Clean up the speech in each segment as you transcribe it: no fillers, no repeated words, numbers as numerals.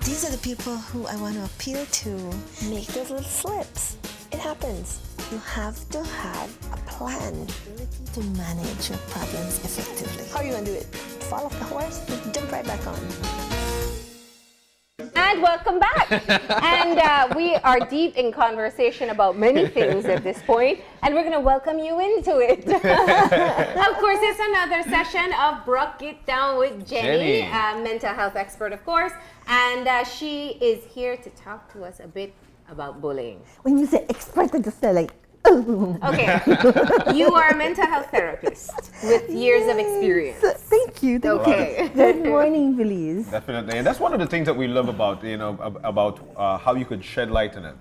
these are the people who I want to appeal to. Make those little slips. It happens. You have to have a plan to manage your problems effectively. How are you going to do it? Fall off the horse? Jump right back on. And welcome back. And we are deep in conversation about many things at this point, and we're going to welcome you into it. Of course, it's another session of Bruk It Down with Jenny, mental health expert, of course, and she is here to talk to us a bit about bullying. When you say expert, I just feel like, oh. Okay, you are a mental health therapist with years of experience. Thank you. Okay. Good morning, Belize. Definitely, and that's one of the things that we love about about how you could shed light on it.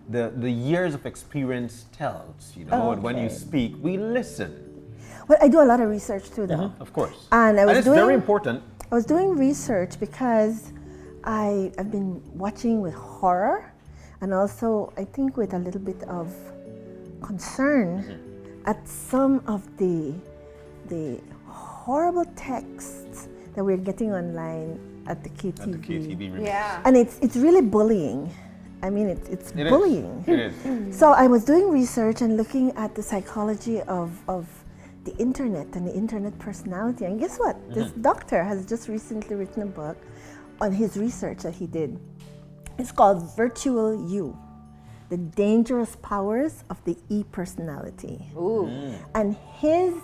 The years of experience tells, and when you speak, we listen. Well, I do a lot of research too, though. Of course, and it's very important. I was doing research because I've been watching with horror, and also I think with a little bit of concern at some of the horrible texts that we're getting online at the KTV. At the KTV, yeah. And it's really bullying. I mean, it's bullying. It is. So I was doing research and looking at the psychology of the internet and the internet personality. And guess what? This doctor has just recently written a book on his research that he did. It's called Virtual You: The Dangerous Powers of the E-Personality. Ooh. And his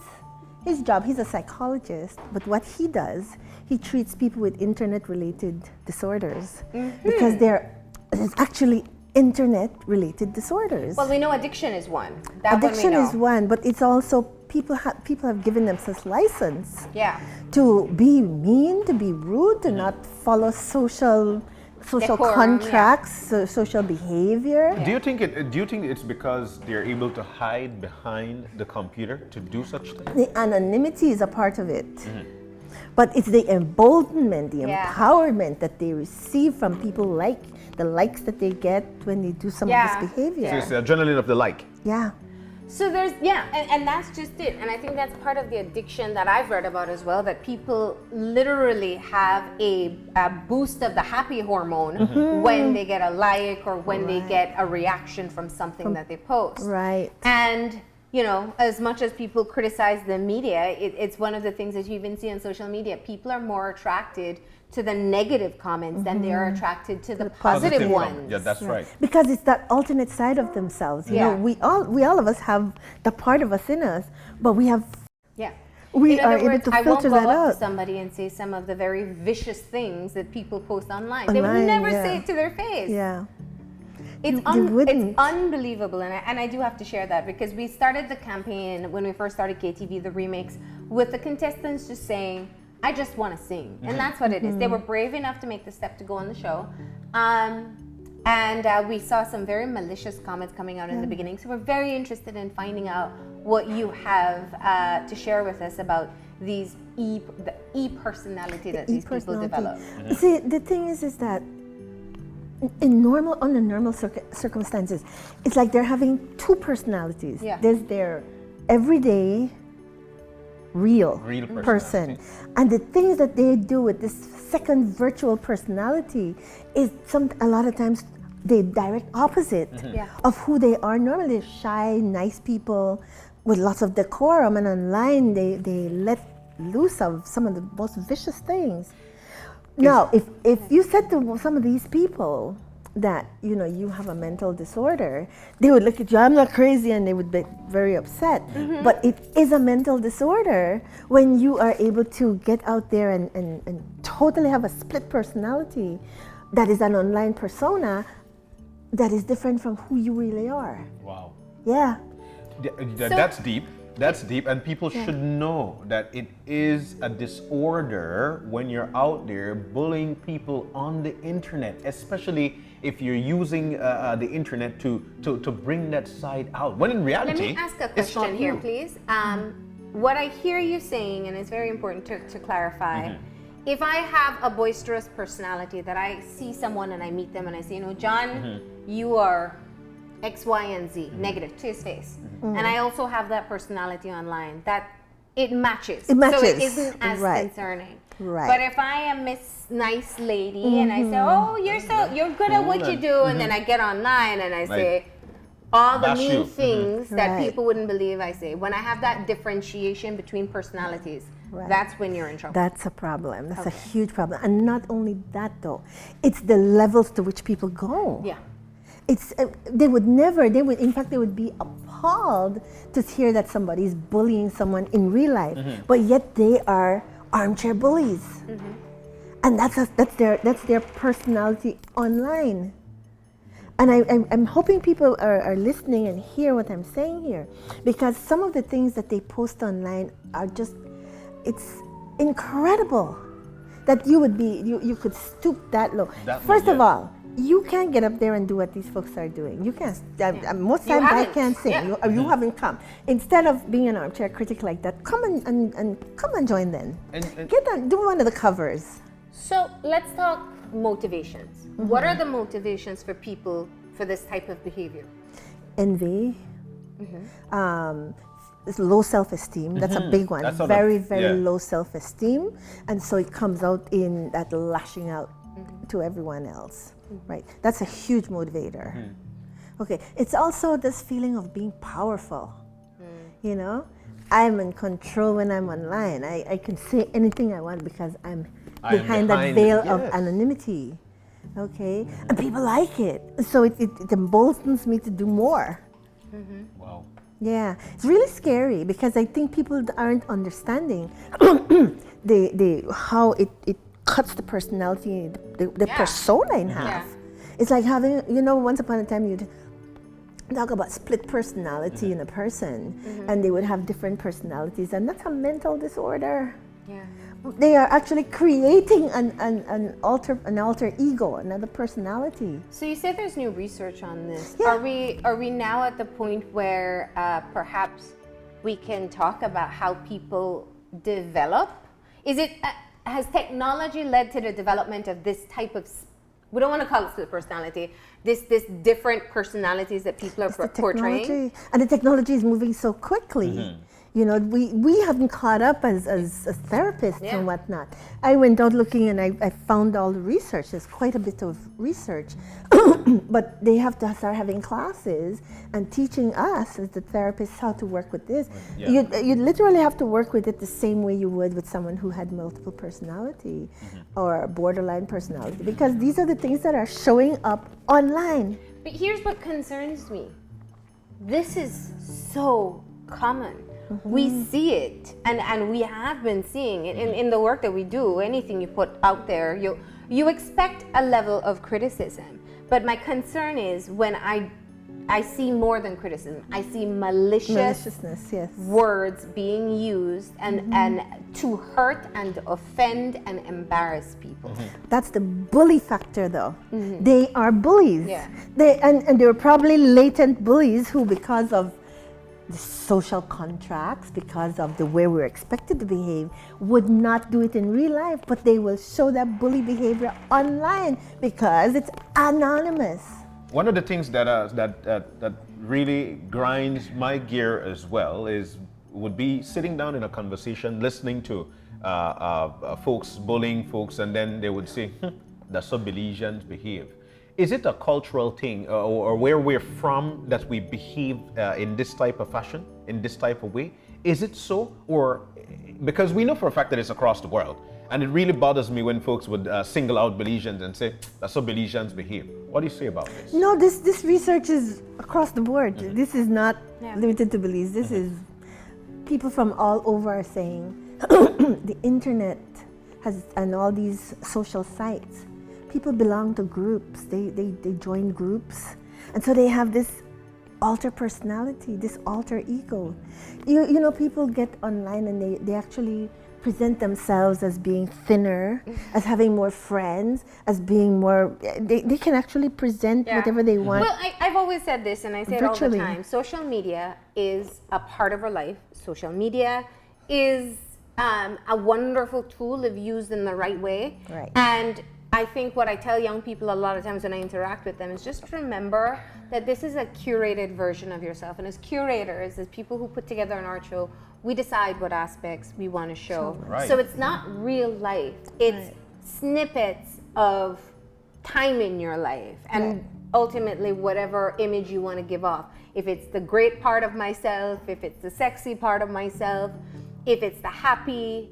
job, he's a psychologist, but what he does, he treats people with internet-related disorders because there's actually internet-related disorders. Well, we know addiction is one. That Addiction one we know. is one, but it's also people have given themselves license Yeah. to be mean, to be rude, to not follow social Decorum, contracts, social behavior. Do you think it's because they're able to hide behind the computer to do such things? The anonymity is a part of it. But it's the emboldenment, the empowerment that they receive from people, like the likes that they get when they do some of this behavior. So it's the adrenaline of the like. Yeah. So there's, and that's just it. And I think that's part of the addiction that I've read about as well, that people literally have a boost of the happy hormone when they get a like or when they get a reaction from something that they post. Right. And, as much as people criticize the media, it's one of the things that you even see on social media. People are more attracted to the negative comments than they are attracted to the positive ones. Yeah, that's right. Because it's that alternate side of themselves. You know, we all of us have the part of us in us, but we have. Yeah. We are able to filter that I won't go up out. to somebody and say some of the very vicious things that people post online. They would never say it to their face. Yeah. It's wouldn't. unbelievable, and I do have to share that because we started the campaign when we first started KTV, the remix, with the contestants just saying, I just want to sing. And that's what it is. They were brave enough to make the step to go on the show. And we saw some very malicious comments coming out in the beginning. So we're very interested in finding out what you have to share with us about the e-personality that these people develop. See, the thing is that under normal circumstances, it's like they're having two personalities. Yeah. There's their everyday real person, and the things that they do with this second virtual personality is a lot of times the direct opposite of who they are normally. They're shy, nice people with lots of decorum, and online they let loose of some of the most vicious things. Now, if you said to some of these people that you have a mental disorder, they would look at you, I'm not crazy, and they would be very upset. But it is a mental disorder when you are able to get out there and totally have a split personality that is an online persona that is different from who you really are. Wow. Yeah. That's deep. That's deep, and people should know that it is a disorder when you're out there bullying people on the internet, especially if you're using the internet to bring that side out. When in reality, let me ask a question here, please. What I hear you saying, and it's very important to clarify, if I have a boisterous personality that I see someone and I meet them and I say, John, you are X, Y, and Z, negative to his face. And I also have that personality online, that it matches. It matches. So it isn't as concerning. Right. But if I am Miss Nice Lady and I say, oh, you're good at what you do, and then I get online and I say all the mean things that people wouldn't believe I say. When I have that differentiation between personalities, that's when you're in trouble. That's a problem. That's a huge problem. And not only that though, it's the levels to which people go. Yeah. It's they would in fact they would be appalled to hear that somebody's bullying someone in real life, but yet they are armchair bullies. And that's their personality online. And I'm hoping people are listening and hear what I'm saying here, because some of the things that they post online are just, it's incredible that you could stoop that low. First of all, you can't get up there and do what these folks are doing. You can't. Most times I can't sing. You haven't come. Instead of being an armchair critic like that, come and join them. Do one of the covers. So let's talk motivations. What are the motivations for people for this type of behavior? Envy. It's low self-esteem. That's a big one. That's very low self-esteem, and so it comes out in that lashing out to everyone else. Right. That's a huge motivator. Okay. It's also this feeling of being powerful. You know, I'm in control when I'm online. I can say anything I want because I'm behind that veil of anonymity. Okay. And people like it. So it emboldens me to do more. Wow. Yeah. It's really scary because I think people aren't understanding how it cuts the personality, the persona in half. It's like having, once upon a time you'd talk about split personality in a person, and they would have different personalities, and that's a mental disorder. Yeah. They are actually creating an alter ego, another personality. So you said there's new research on this. Yeah. Are we now at the point where perhaps we can talk about how people develop? Has technology led to the development of this type of, we don't want to call it split personality, this different personalities that people are portraying? And the technology is moving so quickly. We haven't caught up as therapists and whatnot. I went out looking and I found all the research. There's quite a bit of research. But they have to start having classes and teaching us as the therapists how to work with this. You literally have to work with it the same way you would with someone who had multiple personality or borderline personality, because these are the things that are showing up online. But here's what concerns me. This is so common. We see it, and we have been seeing it in the work that we do. Anything you put out there, you expect a level of criticism. But my concern is when I see more than criticism. I see maliciousness, words being used and to hurt and offend and embarrass people. That's the bully factor, though. They are bullies. Yeah. And they're probably latent bullies who, because of the social contracts, because of the way we're expected to behave, would not do it in real life, but they will show that bully behavior online because it's anonymous. One of the things that really grinds my gear as well would be sitting down in a conversation, listening to folks bullying folks, and then they would say, that's how Belizeans behave. Is it a cultural thing, or where we're from, that we behave in this type of fashion, in this type of way? Is it so? Or because we know for a fact that it's across the world, and it really bothers me when folks would single out Belizeans and say, that's how Belizeans behave. What do you say about this? No, this research is across the board. This is not limited to Belize. This is people from all over are saying the internet and all these social sites, people belong to groups. They join groups, and so they have this alter personality, this alter ego. You know, people get online and they actually present themselves as being thinner, as having more friends, as being more, they can actually present whatever they want. Well, I've always said this, and I say it all the time. Social media is a part of our life. Social media is a wonderful tool if used in the right way. Right. And I think what I tell young people a lot of times when I interact with them is just remember that this is a curated version of yourself. And as curators, as people who put together an art show, we decide what aspects we want to show. Right. So it's not real life. It's snippets of time in your life, and ultimately whatever image you want to give off. If it's the great part of myself, if it's the sexy part of myself, if it's the happy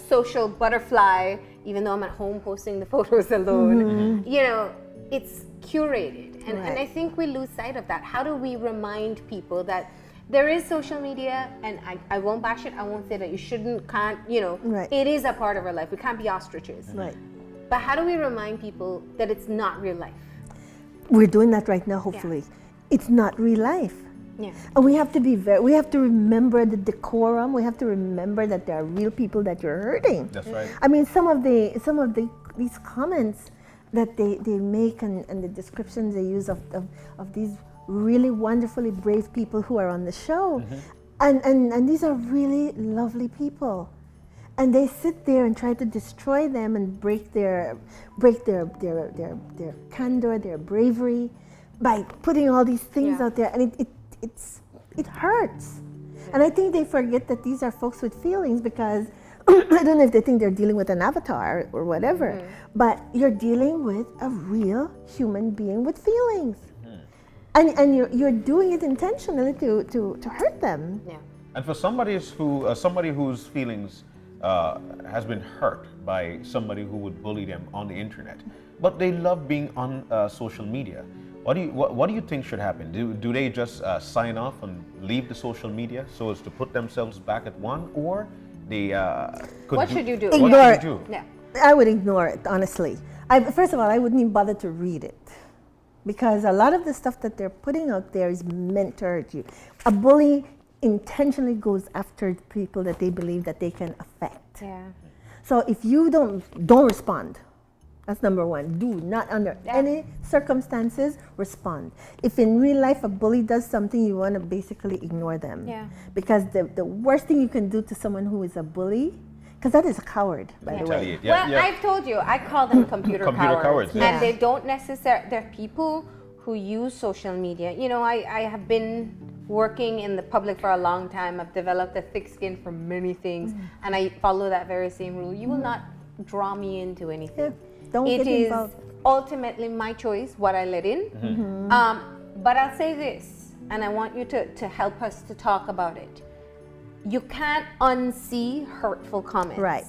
social butterfly, even though I'm at home posting the photos alone, you know, it's curated. And I think we lose sight of that. How do we remind people that there is social media, and I won't bash it, I won't say that you can't, you know, it is a part of our life. We can't be ostriches. Right. But how do we remind people that it's not real life? We're doing that right now, hopefully. It's not real life. Yeah. And we have to be we have to remember the decorum. We have to remember that there are real people that you're hurting. That's right. I mean, some of these comments that they make and the descriptions they use of these really wonderfully brave people who are on the show. And these are really lovely people. And they sit there and try to destroy them and break their candor, their bravery, by putting all these things out there, and it hurts. And I think they forget that these are folks with feelings, because I don't know if they think they're dealing with an avatar or whatever, but you're dealing with a real human being with feelings, and you're doing it intentionally to hurt them. Yeah. And for somebody whose feelings has been hurt by somebody who would bully them on the internet, but they love being on social media. What do you think should happen? Do they just sign off and leave the social media so as to put themselves back at one, or they What should you do? Ignore it. Yeah. I would ignore it, honestly. First of all, I wouldn't even bother to read it, because a lot of the stuff that they're putting out there is meant to hurt you. A bully intentionally goes after people that they believe that they can affect. Yeah. So if you don't respond. That's number one. Do not, under any circumstances, respond. If in real life a bully does something, you want to basically ignore them. Yeah. Because the worst thing you can do to someone who is a bully, because that is a coward, by the way. I've told you, I call them computer cowards. Yeah. And they don't necessarily, they're people who use social media. You know, I have been working in the public for a long time. I've developed a thick skin for many things, and I follow that very same rule. You will not draw me into anything. Don't get involved. It is ultimately my choice what I let in. But I'll say this, and I want you to help us to talk about it. You can't unsee hurtful comments. Right.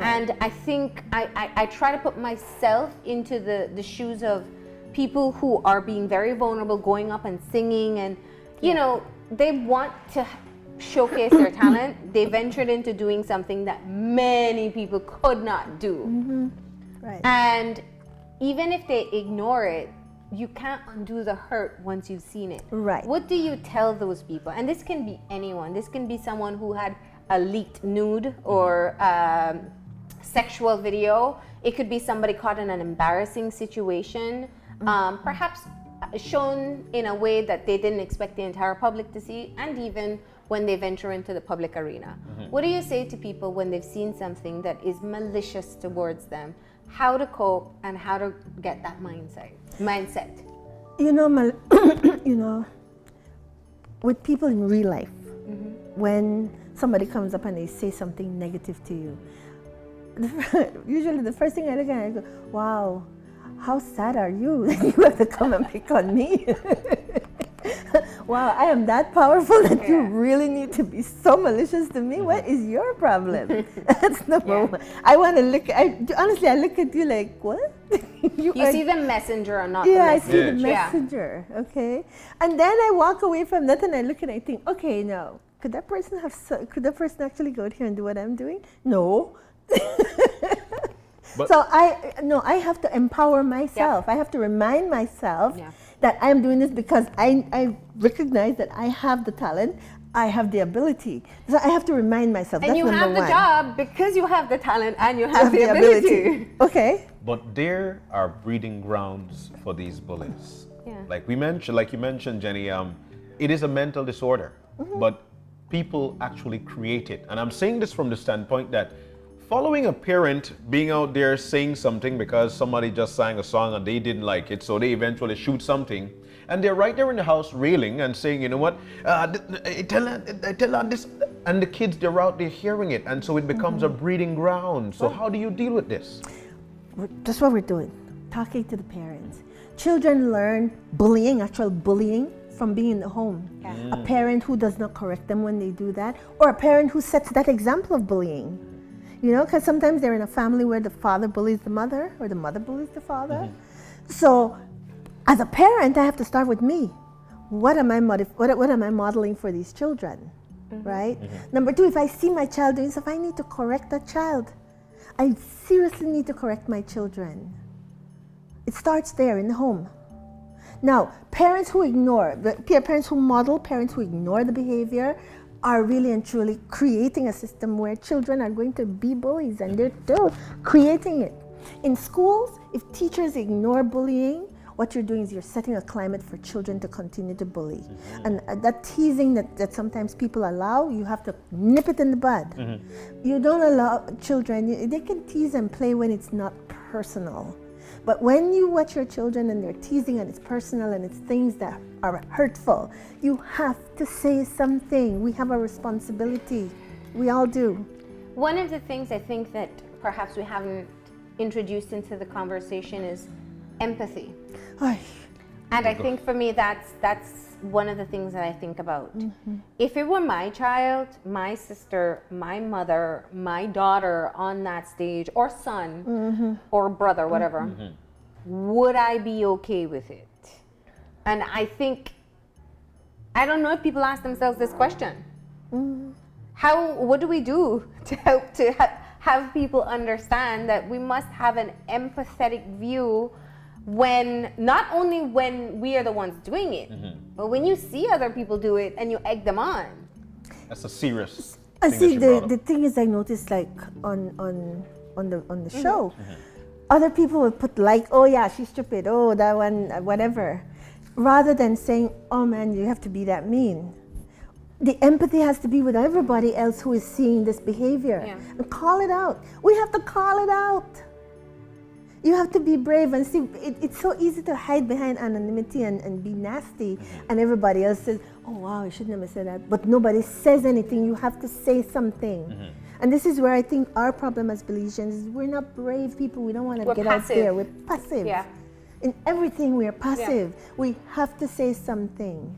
And I think I try to put myself into the shoes of people who are being very vulnerable, going up and singing, and you know, they want to showcase their talent. They ventured into doing something that many people could not do. Right. And even if they ignore it, you can't undo the hurt once you've seen it. Right. What do you tell those people? And this can be anyone. This can be someone who had a leaked nude or sexual video. It could be somebody caught in an embarrassing situation, perhaps shown in a way that they didn't expect the entire public to see, and even when they venture into the public arena. What do you say to people when they've seen something that is malicious towards them? How to cope and how to get that mindset? You know, with people in real life, when somebody comes up and they say something negative to you, usually the first thing I look at, I go, wow, how sad are you that you have to come and pick on me? Wow, I am that powerful that you really need to be so malicious to me? What is your problem? That's number one. I want to honestly, I look at you like, what? You see the messenger or not the I message. see the messenger, okay? And then I walk away from that and I look and I think, okay, now, could that person actually go out here and do what I'm doing? No. So I have to empower myself. I have to remind myself that I am doing this because I recognize that I have the talent, I have the ability. So I have to remind myself. And that's you number have the one. job because you have the talent and you have the ability. Okay. But there are breeding grounds for these bullies. Yeah. Like you mentioned, Jenny, it is a mental disorder, but people actually create it. And I'm saying this from the standpoint that following a parent being out there saying something because somebody just sang a song and they didn't like it, so they eventually shoot something, and they're right there in the house railing and saying, you know what, I tell her this. And the kids, they're out there hearing it, and so it becomes a breeding ground. So how do you deal with this? That's what we're doing, talking to the parents. Children learn bullying, actual bullying, from being in the home. Yeah. A parent who does not correct them when they do that, or a parent who sets that example of bullying. You know, because sometimes they're in a family where the father bullies the mother, or the mother bullies the father. So, as a parent, I have to start with me. What am I modeling for these children, right? Number two, if I see my child doing stuff, I need to correct that child. I seriously need to correct my children. It starts there in the home. Now, parents who ignore, parents who model, parents who ignore the behavior are really and truly creating a system where children are going to be bullies, and they're still creating it. In schools, if teachers ignore bullying, what you're doing is you're setting a climate for children to continue to bully. And that teasing that sometimes people allow, you have to nip it in the bud. You don't allow children, they can tease and play when it's not personal. But when you watch your children and they're teasing and it's personal and it's things that are hurtful, you have to say something. We have a responsibility. We all do. One of the things I think that perhaps we haven't introduced into the conversation is empathy. And I think for me that's one of the things that I think about. If it were my child, my sister, my mother, my daughter on that stage, or son, or brother, whatever, would I be okay with it? And I think, I don't know if people ask themselves this question. What do we do to help to have people understand that we must have an empathetic view when, not only when we are the ones doing it, but when you see other people do it and you egg them on. That's a serious I thing see. that you brought The up. thing is, I noticed like on the show, other people will put like, oh yeah, she's stupid, oh that one, whatever, rather than saying, oh man, you have to be that mean. The empathy has to be with everybody else who is seeing this behavior, and call it out. We have to call it out. You have to be brave and see. It's so easy to hide behind anonymity and be nasty, and everybody else says, oh wow, you shouldn't have said that. But nobody says anything. You have to say something. And this is where I think our problem as Belizeans is we're not brave people. We don't want to get out there. We're passive. In everything we are passive. We have to say something.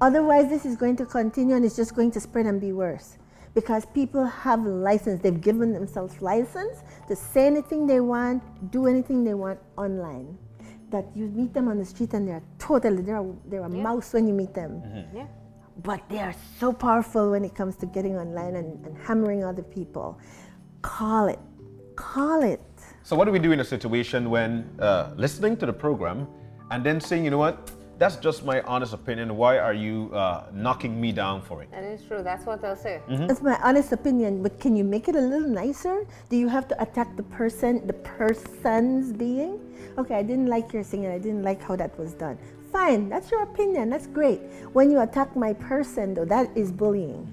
Otherwise this is going to continue and it's just going to spread and be worse. Because people have license, they've given themselves license to say anything they want, do anything they want online. That you meet them on the street and they're a mouse when you meet them. But they are so powerful when it comes to getting online and hammering other people. Call it. So what do we do in a situation when listening to the program and then saying, you know what, that's just my honest opinion. Why are you knocking me down for it? That is true. That's what they'll say. That's my honest opinion, but can you make it a little nicer? Do you have to attack the person's being? Okay, I didn't like your singing. I didn't like how that was done. Fine, that's your opinion. That's great. When you attack my person, though, that is bullying.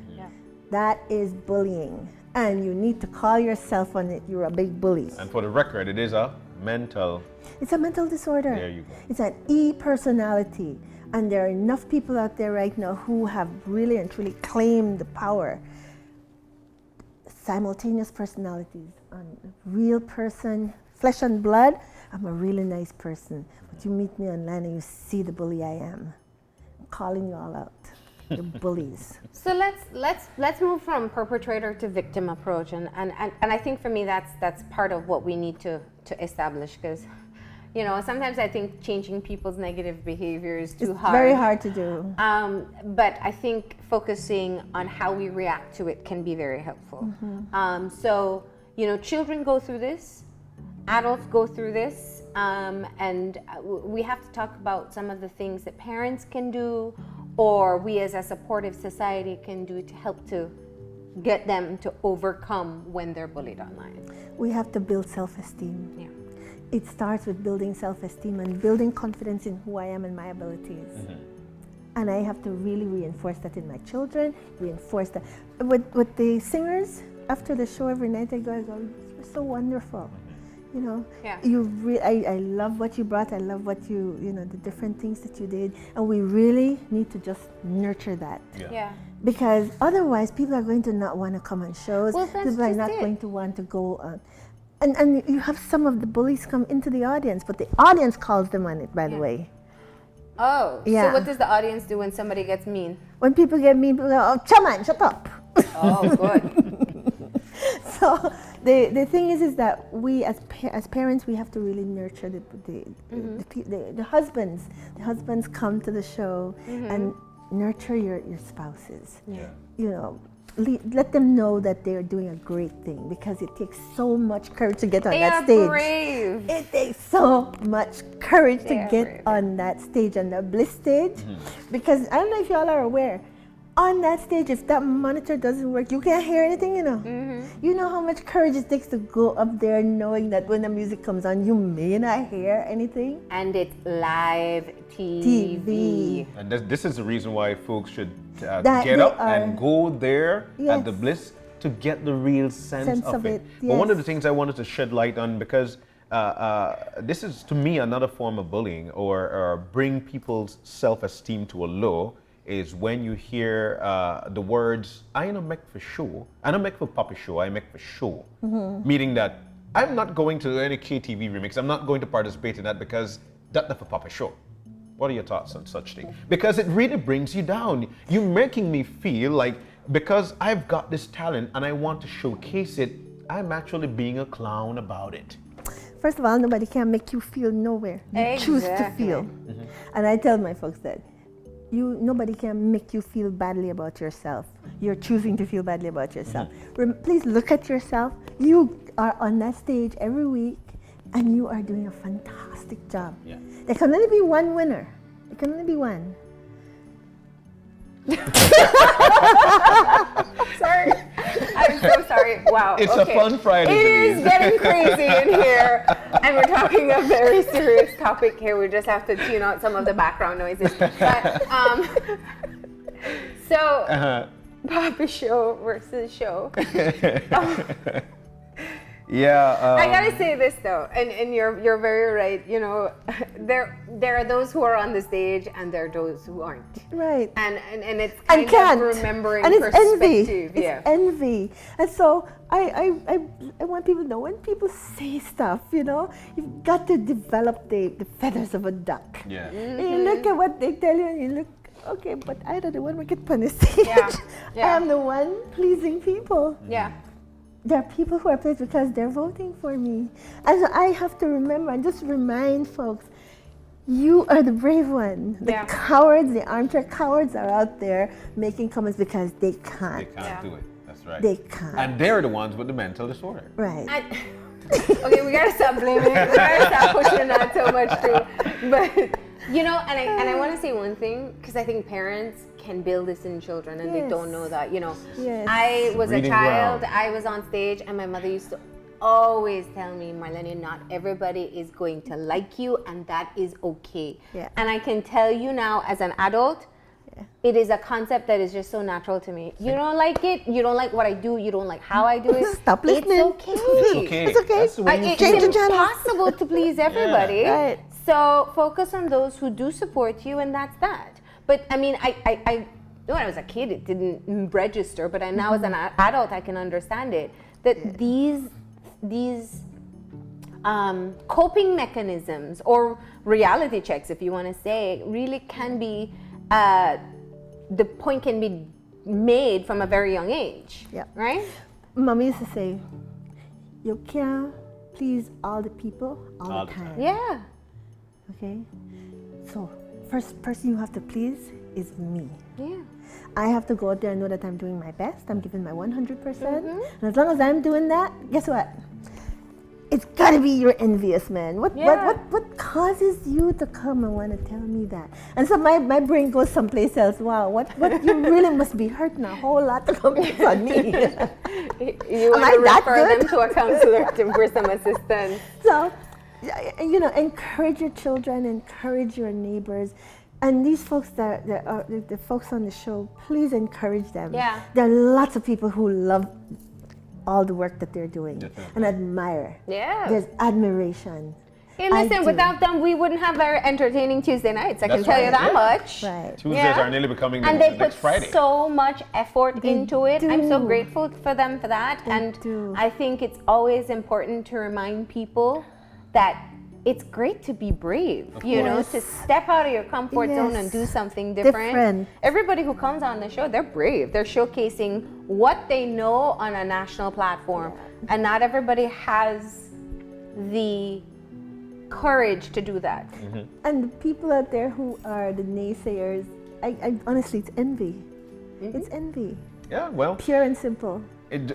That is bullying. And you need to call yourself on it. You're a big bully. And for the record, it is a mental... It's a mental disorder. There you go. It's an E-personality. And there are enough people out there right now who have really and truly claimed the power. Simultaneous personalities. A real person, flesh and blood, I'm a really nice person. But you meet me online and you see the bully I am. I'm calling you all out. The bullies. So let's move from perpetrator to victim approach, and I think for me that's part of what we need to establish, because you know sometimes I think changing people's negative behavior is too hard. It's very hard to do. But I think focusing on how we react to it can be very helpful. So you know, children go through this, adults go through this, and we have to talk about some of the things that parents can do, or we as a supportive society can do to help to get them to overcome when they're bullied online. We have to build self-esteem. It starts with building self-esteem and building confidence in who I am and my abilities. And I have to really reinforce that in my children, reinforce that. With the singers, after the show every night I go, you're so wonderful. You know, I love what you brought. I love what you know, the different things that you did. And we really need to just nurture that. Because otherwise, people are going to not want to come on shows. Well, that's People are just not it. going to want to go on. And you have some of the bullies come into the audience, but the audience calls them on it, by the way. Oh, Yeah. so what does the audience do when somebody gets mean? When people get mean, people go, oh, chaman, shut up. Oh, good. So the thing is that we as parents, we have to really nurture the husbands. The husbands come to the show and nurture your spouses. Yeah. You know, let them know that they're doing a great thing, because it takes so much courage to get on that They stage. are brave. It takes so much courage They to are get brave. on that stage, on the bliss stage, because I don't know if y'all are aware, on that stage, if that monitor doesn't work, you can't hear anything, you know. You know how much courage it takes to go up there knowing that when the music comes on, you may not hear anything. And it's live TV. And this is the reason why folks should That get they up are- and go there at the Yes. Bliss to get the real sense of it. But yes. one of the things I wanted to shed light on, because this is to me another form of bullying, or bring people's self-esteem to a low, is when you hear the words, I don't make for show, I don't make for puppy show, I make for show. Meaning that I'm not going to any KTV remix, I'm not going to participate in that because that's not for puppy show. What are your thoughts on such thing? Because it really brings you down. You're making me feel like, because I've got this talent and I want to showcase it, I'm actually being a clown about it. First of all, nobody can make you feel nowhere. You choose to Exactly. feel. And I tell my folks that nobody can make you feel badly about yourself. You're choosing to feel badly about yourself. Please look at yourself. You are on that stage every week, and you are doing a fantastic job. Yeah. There can only be one winner. There can only be one. Sorry. I'm so sorry. Wow. It's a fun Friday, It is Belize. getting crazy in here. And we're talking a very serious topic here. We just have to tune out some of the background noises. But, so, Puppy show versus show. Yeah. I gotta say this though, and you're very right. You know, there are those who are on the stage, and there are those who aren't. Right. And it's And kind can't. of remembering And it's perspective. envy. Yeah. It's envy. And so I want people to know, when people say stuff, you know, you've got to develop the feathers of a duck. Yeah. And you look at what they tell you, and you look, okay, but I don't the one we get on the stage. Yeah. Yeah. I am the one pleasing people. Yeah. There are people who are pleased because they're voting for me. And so I have to remember and just remind folks, you are the brave one. The Yeah. cowards, the armchair cowards are out there making comments because they They can't. can't do it. That's right. They can't. And they're the ones with the mental disorder. Right. Okay, we gotta stop blaming. We gotta stop pushing that so much too. But you know, and I want to say one thing, because I think parents can build this in children, and they don't know that. You know, Yes. I was Reading a child. ground. I was on stage, and my mother used to always tell me, Marlene, not everybody is going to like you, and that is okay. Yeah. And I can tell you now, as an adult, it is a concept that is just so natural to me. You don't like it, you don't like what I do, you don't like how I do it. Stop listening. It's okay. It's okay. It's okay. That's the way you It's Change the channel. impossible to please everybody. Right. So focus on those who do support you, and that's that. But I mean, I when I was a kid, it didn't register, but now as an adult, I can understand it. That these coping mechanisms, or reality checks, if you want to say, really can be, the point can be made from a very young age. Yeah. Right? Mommy used to say, you can't please all the people all the time. Yeah. Okay? So, first person you have to please is me. Yeah. I have to go out there and know that I'm doing my best. I'm giving my 100%. And as long as I'm doing that, guess what? It's got to be your envious man. What causes you to come and want to tell me that? And so my brain goes someplace else. Wow, what you really must be hurting a whole lot to come pick on me. You Am want I to that refer good? them to a counselor for some assistance. So, you know, encourage your children, encourage your neighbors. And these folks that are the folks on the show, please encourage them. Yeah. There are lots of people who love all the work that they're doing Definitely. and admire. Yeah. There's admiration. Hey, listen, without them, we wouldn't have our entertaining Tuesday nights. I can tell you that much. Right. Tuesdays are nearly becoming and the they next put Friday. so much effort into it. I'm so do. grateful for them for that. Do. I think it's always important to remind people that it's great to be brave, you know, to step out of your comfort zone and do something different. Everybody who comes on the show, they're brave. They're showcasing what they know on a national platform. And not everybody has the courage to do that. And the people out there who are the naysayers, I honestly, it's envy. It's envy. Yeah, well. Pure and simple.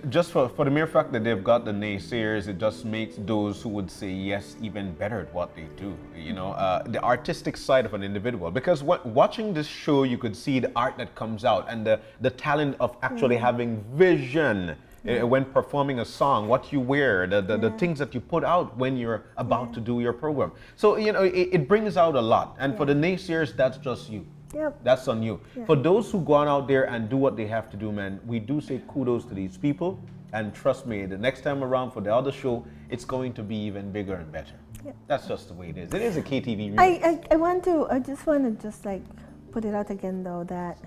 Just for the mere fact that they've got the naysayers, it just makes those who would say yes even better at what they do. You know, the artistic side of an individual. Because watching this show, you could see the art that comes out and the talent of actually having vision when performing a song, what you wear, the things that you put out when you're about to do your program. So, you know, it brings out a lot. And for the naysayers, that's just you. Yep. That's on you. For those who go on out there and do what they have to do, man, we do say kudos to these people. And trust me, the next time around for the other show, it's going to be even bigger and better. Yep. That's just the way it is. It is a KTV remix. I just want to like put it out again though that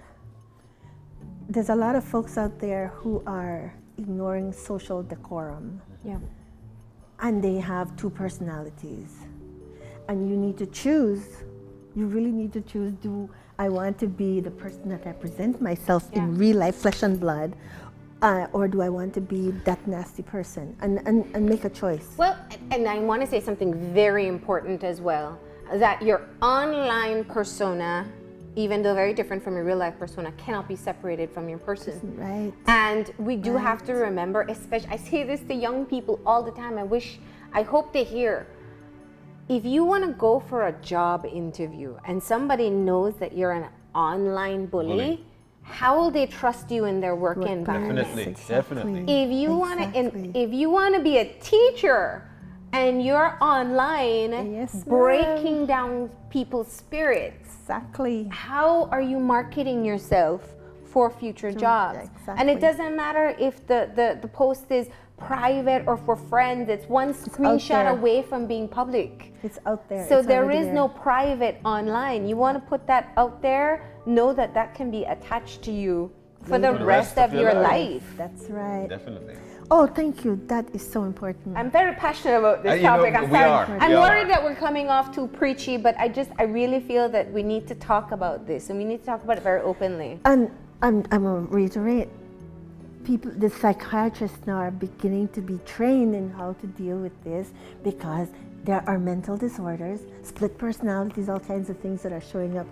there's a lot of folks out there who are ignoring social decorum. Yeah. And they have two personalities. And you need to choose. You really need to choose, do I want to be the person that I present myself in real life, flesh and blood, or do I want to be that nasty person? And make a choice. Well, and I want to say something very important as well, that your online persona, even though very different from your real life persona, cannot be separated from your person. Right. And we do have to remember, especially, I say this to young people all the time, I hope they hear, if you want to go for a job interview and somebody knows that you're an online bully, how will they trust you in their work environment? Definitely. If you want to be a teacher and you're online breaking down people's spirits, how are you marketing yourself for future jobs? And it doesn't matter if the post is private or for friends, it's one screenshot away from being public. It's out there. So there is no private online. You want to put that out there, know that that can be attached to you for the rest of your life. That's right. Definitely. Oh, thank you. That is so important. I'm very passionate about this topic. I'm worried that we're coming off too preachy, but I really feel that we need to talk about this and we need to talk about it very openly. And I'm going to reiterate, the psychiatrists now are beginning to be trained in how to deal with this because there are mental disorders, split personalities, all kinds of things that are showing up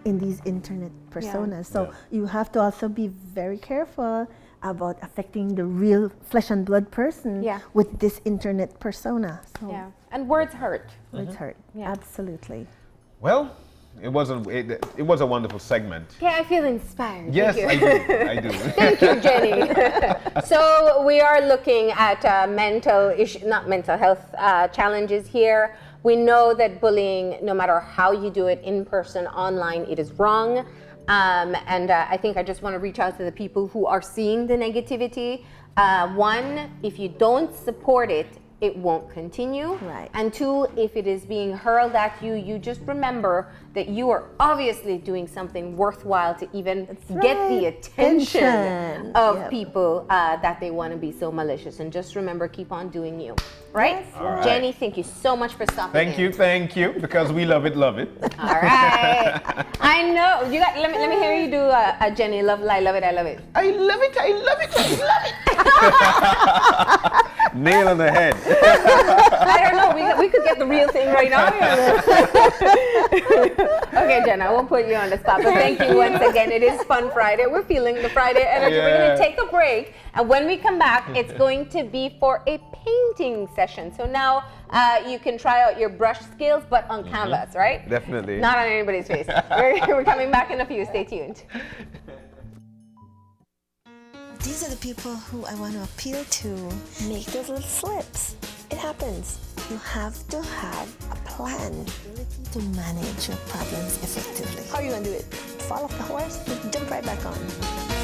in these internet personas. So you have to also be very careful about affecting the real flesh and blood person with this internet persona. So and words hurt. Words hurt. Absolutely. Well, it was a wonderful segment. Yeah, I feel inspired. Yes, I do. Thank you, Jenny. So we are looking at not mental health challenges here. We know that bullying, no matter how you do it, in person, online, it is wrong. And I think I just want to reach out to the people who are seeing the negativity. One, if you don't support it, it won't continue. Right. And two, if it is being hurled at you, you just remember that you are obviously doing something worthwhile to even get the attention of people that they want to be so malicious. And just remember, keep on doing you. Right? Yes. Jenny, thank you so much for stopping Thank you, because we love it. All right. I know. Let me hear you do a Jenny, love it, I love it. I love it. Nail on the head. I don't know. We could get the real thing right now. Okay, Jenna, I won't put you on the spot, but thank you once again. It is Fun Friday. We're feeling the Friday energy. We're going to take a break, and when we come back, it's going to be for a painting session. So now you can try out your brush skills, but on canvas, right? Definitely. Not on anybody's face. We're coming back in a few. Stay tuned. These are the people who I want to appeal to. Make those little slips. It happens. You have to have a plan to manage your problems effectively. How are you going to do it? Fall off the horse? Jump right back on.